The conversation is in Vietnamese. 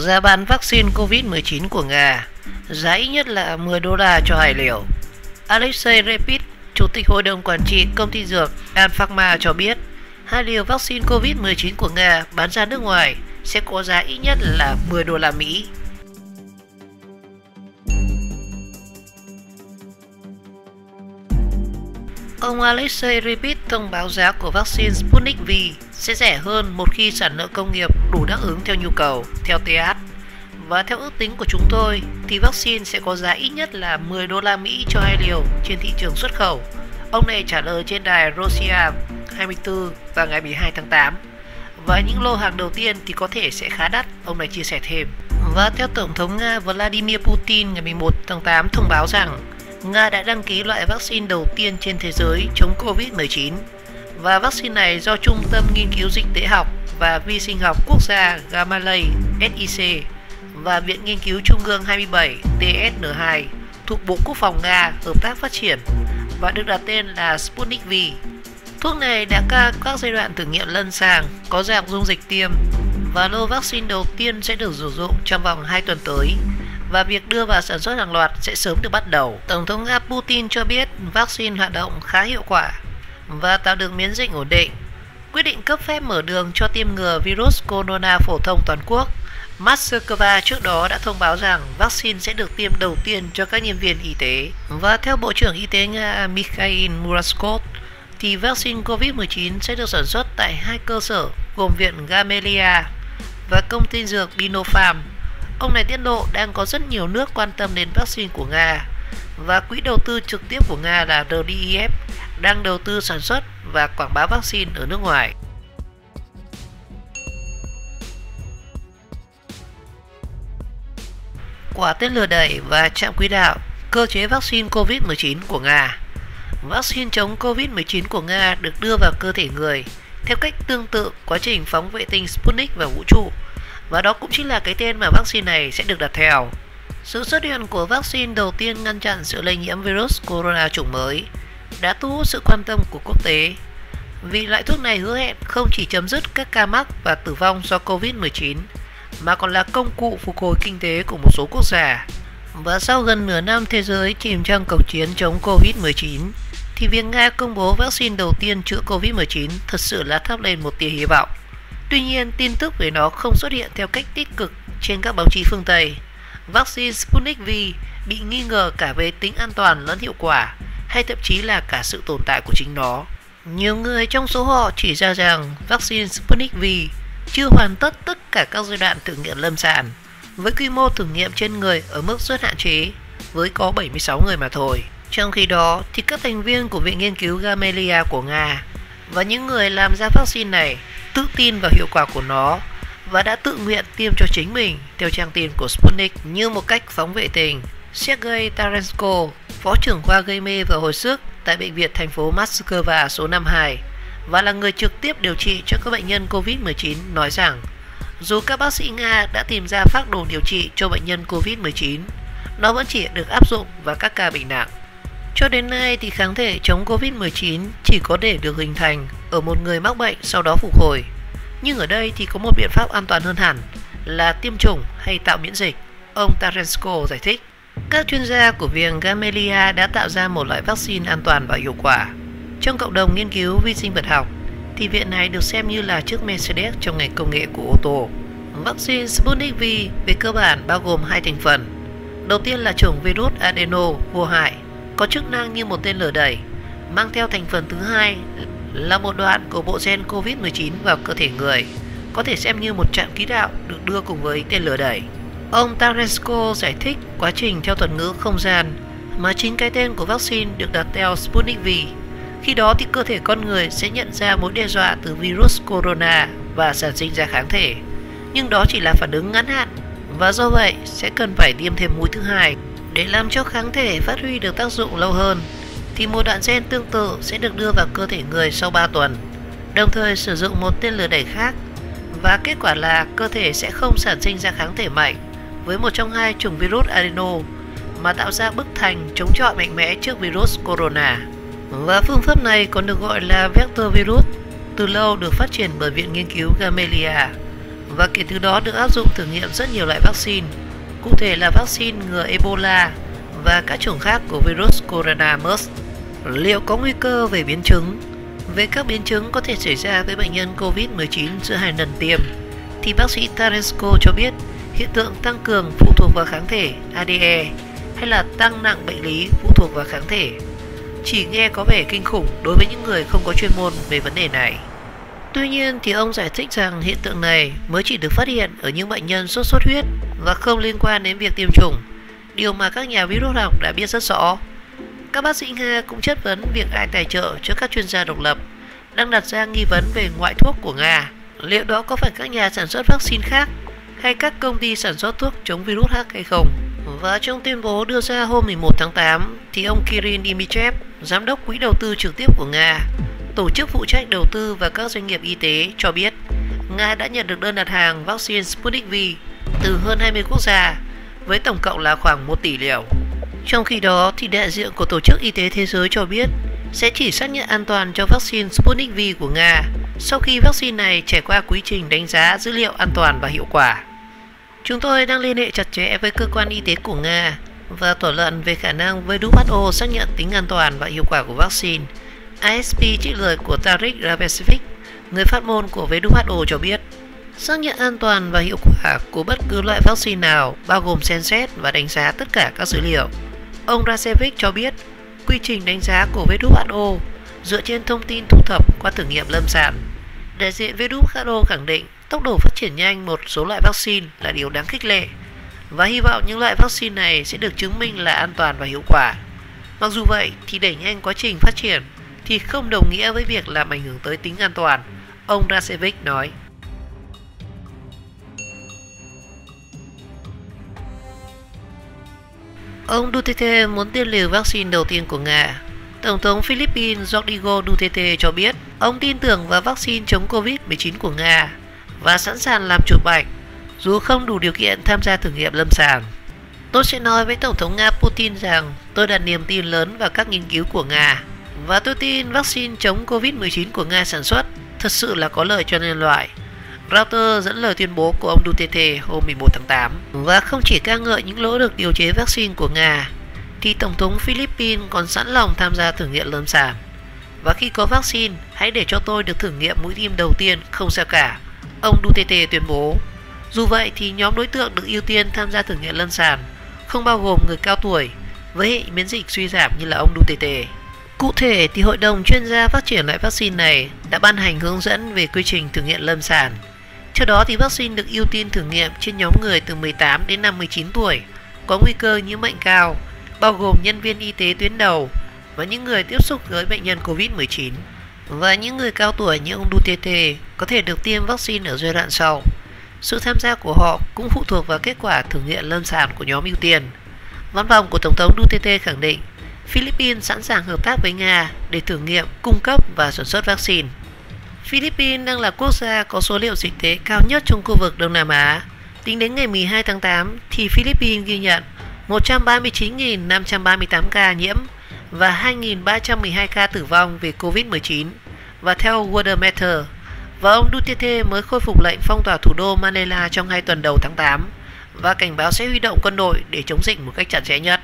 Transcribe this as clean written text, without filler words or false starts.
Giá bán vaccine COVID-19 của Nga, giá ít nhất là $10 cho 2 liều. Alexei Repit, Chủ tịch Hội đồng Quản trị Công ty Dược Alpharma cho biết, 2 liều vaccine COVID-19 của Nga bán ra nước ngoài sẽ có giá ít nhất là $10. Ông Alexei Repit thông báo giá của vaccine Sputnik V sẽ rẻ hơn một khi sản lượng công nghiệp đủ đáp ứng theo nhu cầu, theo TH. Và theo ước tính của chúng tôi, thì vaccine sẽ có giá ít nhất là $10 cho 2 liều trên thị trường xuất khẩu. Ông này trả lời trên đài Russia 24 vào ngày 12 tháng 8. Và những lô hàng đầu tiên thì có thể sẽ khá đắt, ông này chia sẻ thêm. Và theo Tổng thống Nga Vladimir Putin ngày 11 tháng 8 thông báo rằng Nga đã đăng ký loại vaccine đầu tiên trên thế giới chống COVID-19. Và vaccine này do Trung tâm Nghiên cứu Dịch tễ học và Vi sinh học Quốc gia Gamaleya SIC và Viện Nghiên cứu Trung ương 27 TSN2 thuộc Bộ Quốc phòng Nga hợp tác phát triển và được đặt tên là Sputnik V. Thuốc này đã qua các giai đoạn thử nghiệm lâm sàng, có dạng dung dịch tiêm và lô vaccine đầu tiên sẽ được sử dụng trong vòng 2 tuần tới và việc đưa vào sản xuất hàng loạt sẽ sớm được bắt đầu. Tổng thống Nga Putin cho biết vaccine hoạt động khá hiệu quả và tạo được miễn dịch ổn định. Quyết định cấp phép mở đường cho tiêm ngừa virus corona phổ thông toàn quốc, Moscow trước đó đã thông báo rằng vaccine sẽ được tiêm đầu tiên cho các nhân viên y tế. Và theo Bộ trưởng Y tế Nga Mikhail Murashkov, thì vaccine COVID-19 sẽ được sản xuất tại 2 cơ sở gồm Viện Gamaleya và công ty dược Sinopharm. Ông này tiết lộ đang có rất nhiều nước quan tâm đến vaccine của Nga và quỹ đầu tư trực tiếp của Nga là RDIF đang đầu tư sản xuất và quảng bá vaccine ở nước ngoài. Quả tên lửa đẩy và trạm quỹ đạo, cơ chế vaccine COVID-19 của Nga. Vaccine chống COVID-19 của Nga được đưa vào cơ thể người theo cách tương tự quá trình phóng vệ tinh Sputnik vào vũ trụ, và đó cũng chính là cái tên mà vaccine này sẽ được đặt theo. Sự xuất hiện của vaccine đầu tiên ngăn chặn sự lây nhiễm virus corona chủng mới đã thu hút sự quan tâm của quốc tế, vì loại thuốc này hứa hẹn không chỉ chấm dứt các ca mắc và tử vong do COVID-19 mà còn là công cụ phục hồi kinh tế của một số quốc gia. Và sau gần nửa năm thế giới chìm trong cuộc chiến chống COVID-19, thì việc Nga công bố vaccine đầu tiên chữa COVID-19 thật sự là thắp lên một tia hy vọng. Tuy nhiên, tin tức về nó không xuất hiện theo cách tích cực trên các báo chí phương Tây. Vaccine Sputnik V bị nghi ngờ cả về tính an toàn lẫn hiệu quả, hay thậm chí là cả sự tồn tại của chính nó. Nhiều người trong số họ chỉ ra rằng vaccine Sputnik V chưa hoàn tất tất cả các giai đoạn thử nghiệm lâm sàng, với quy mô thử nghiệm trên người ở mức rất hạn chế, với có 76 người mà thôi. Trong khi đó, thì các thành viên của Viện Nghiên cứu Gamaleya của Nga và những người làm ra vaccine này tự tin vào hiệu quả của nó và đã tự nguyện tiêm cho chính mình theo trang tin của Sputnik như một cách phóng vệ tinh. Sergei Tarenko, Phó trưởng khoa gây mê và hồi sức tại Bệnh viện thành phố Moscow số 52 và là người trực tiếp điều trị cho các bệnh nhân COVID-19 nói rằng dù các bác sĩ Nga đã tìm ra phác đồ điều trị cho bệnh nhân COVID-19, nó vẫn chỉ được áp dụng vào các ca bệnh nặng. Cho đến nay thì kháng thể chống COVID-19 chỉ có thể được hình thành ở một người mắc bệnh sau đó phục hồi. Nhưng ở đây thì có một biện pháp an toàn hơn hẳn là tiêm chủng hay tạo miễn dịch, ông Tarenko giải thích. Các chuyên gia của Viện Gamaleya đã tạo ra một loại vaccine an toàn và hiệu quả. Trong cộng đồng nghiên cứu vi sinh vật học, thì viện này được xem như là chiếc Mercedes trong ngành công nghệ của ô tô. Vaccine Sputnik V về cơ bản bao gồm 2 thành phần. Đầu tiên là chủng virus adeno vô hại, có chức năng như một tên lửa đẩy, mang theo thành phần thứ hai là một đoạn của bộ gen COVID-19 vào cơ thể người, có thể xem như một trạm quỹ đạo được đưa cùng với tên lửa đẩy. Ông Tarenko giải thích quá trình theo thuật ngữ không gian mà chính cái tên của vaccine được đặt theo Sputnik V. Khi đó thì cơ thể con người sẽ nhận ra mối đe dọa từ virus corona và sản sinh ra kháng thể. Nhưng đó chỉ là phản ứng ngắn hạn và do vậy sẽ cần phải tiêm thêm mũi thứ hai. Để làm cho kháng thể phát huy được tác dụng lâu hơn thì một đoạn gen tương tự sẽ được đưa vào cơ thể người sau 3 tuần, đồng thời sử dụng một tên lửa đẩy khác, và kết quả là cơ thể sẽ không sản sinh ra kháng thể mạnh với một trong 2 chủng virus adeno mà tạo ra bức thành chống chọi mạnh mẽ trước virus corona. Và phương pháp này còn được gọi là vector virus, từ lâu được phát triển bởi Viện Nghiên cứu Gamaleya. và kể từ đó được áp dụng thử nghiệm rất nhiều loại vaccine, cụ thể là vaccine ngừa Ebola và các chủng khác của virus corona MERS. Liệu có nguy cơ về biến chứng? Về các biến chứng có thể xảy ra với bệnh nhân COVID-19 giữa 2 lần tiêm, thì bác sĩ Tarensko cho biết hiện tượng tăng cường phụ thuộc vào kháng thể ADE hay là tăng nặng bệnh lý phụ thuộc vào kháng thể. Chỉ nghe có vẻ kinh khủng đối với những người không có chuyên môn về vấn đề này. Tuy nhiên thì ông giải thích rằng hiện tượng này mới chỉ được phát hiện ở những bệnh nhân sốt xuất huyết và không liên quan đến việc tiêm chủng, điều mà các nhà virus học đã biết rất rõ. Các bác sĩ Nga cũng chất vấn việc ai tài trợ cho các chuyên gia độc lập, đang đặt ra nghi vấn về ngoại thuốc của Nga. Liệu đó có phải các nhà sản xuất vaccine khác hay các công ty sản xuất thuốc chống virus khác hay không? Và trong tuyên bố đưa ra hôm 11 tháng 8, thì ông Kirill Dmitriev, giám đốc quỹ đầu tư trực tiếp của Nga, tổ chức phụ trách đầu tư và các doanh nghiệp y tế, cho biết Nga đã nhận được đơn đặt hàng vaccine Sputnik V từ hơn 20 quốc gia với tổng cộng là khoảng 1 tỷ liều. Trong khi đó, thì đại diện của Tổ chức Y tế Thế giới cho biết sẽ chỉ xác nhận an toàn cho vaccine Sputnik V của Nga sau khi vaccine này trải qua quy trình đánh giá dữ liệu an toàn và hiệu quả. Chúng tôi đang liên hệ chặt chẽ với cơ quan y tế của Nga và thảo luận về khả năng WHO xác nhận tính an toàn và hiệu quả của vaccine. AFP trích lời của Tarik Rabesevic, người phát ngôn của WHO cho biết, xác nhận an toàn và hiệu quả của bất cứ loại vaccine nào bao gồm xem xét và đánh giá tất cả các dữ liệu. Ông Rabesevic cho biết, quy trình đánh giá của WHO dựa trên thông tin thu thập qua thử nghiệm lâm sàng. Đại diện WHO khẳng định tốc độ phát triển nhanh một số loại vaccine là điều đáng khích lệ và hy vọng những loại vaccine này sẽ được chứng minh là an toàn và hiệu quả. Mặc dù vậy thì đẩy nhanh quá trình phát triển thì không đồng nghĩa với việc làm ảnh hưởng tới tính an toàn, ông Rabesevic nói. Ông Duterte muốn tiêm liều vaccine đầu tiên của Nga. Tổng thống Philippines Rodrigo Duterte cho biết ông tin tưởng vào vaccine chống Covid-19 của Nga và sẵn sàng làm chuột bạch dù không đủ điều kiện tham gia thử nghiệm lâm sàng. Tôi sẽ nói với Tổng thống Nga Putin rằng tôi đặt niềm tin lớn vào các nghiên cứu của Nga và tôi tin vaccine chống Covid-19 của Nga sản xuất thật sự là có lợi cho nhân loại. Reuters dẫn lời tuyên bố của ông Duterte hôm 11 tháng 8. Và không chỉ ca ngợi những nỗ lực điều chế vaccine của Nga, thì Tổng thống Philippines còn sẵn lòng tham gia thử nghiệm lâm sàng. Và khi có vaccine, hãy để cho tôi được thử nghiệm mũi tiêm đầu tiên, không sao cả, ông Duterte tuyên bố. Dù vậy thì nhóm đối tượng được ưu tiên tham gia thử nghiệm lâm sàng không bao gồm người cao tuổi với hệ miễn dịch suy giảm như là ông Duterte. Cụ thể thì Hội đồng chuyên gia phát triển loại vaccine này đã ban hành hướng dẫn về quy trình thử nghiệm lâm sàng. Theo đó thì vaccine được ưu tiên thử nghiệm trên nhóm người từ 18 đến 59 tuổi có nguy cơ nhiễm bệnh cao, bao gồm nhân viên y tế tuyến đầu và những người tiếp xúc với bệnh nhân Covid-19. Và những người cao tuổi như ông Duterte có thể được tiêm vaccine ở giai đoạn sau. Sự tham gia của họ cũng phụ thuộc vào kết quả thử nghiệm lâm sàng của nhóm ưu tiên. Văn phòng của Tổng thống Duterte khẳng định Philippines sẵn sàng hợp tác với Nga để thử nghiệm, cung cấp và sản xuất vaccine. Philippines đang là quốc gia có số liệu dịch tễ cao nhất trong khu vực Đông Nam Á. Tính đến ngày 12 tháng 8 thì Philippines ghi nhận 139.538 ca nhiễm và 2.312 ca tử vong vì Covid-19 và theo Worldometer. Và ông Duterte mới khôi phục lệnh phong tỏa thủ đô Manila trong 2 tuần đầu tháng 8 và cảnh báo sẽ huy động quân đội để chống dịch một cách chặt chẽ nhất.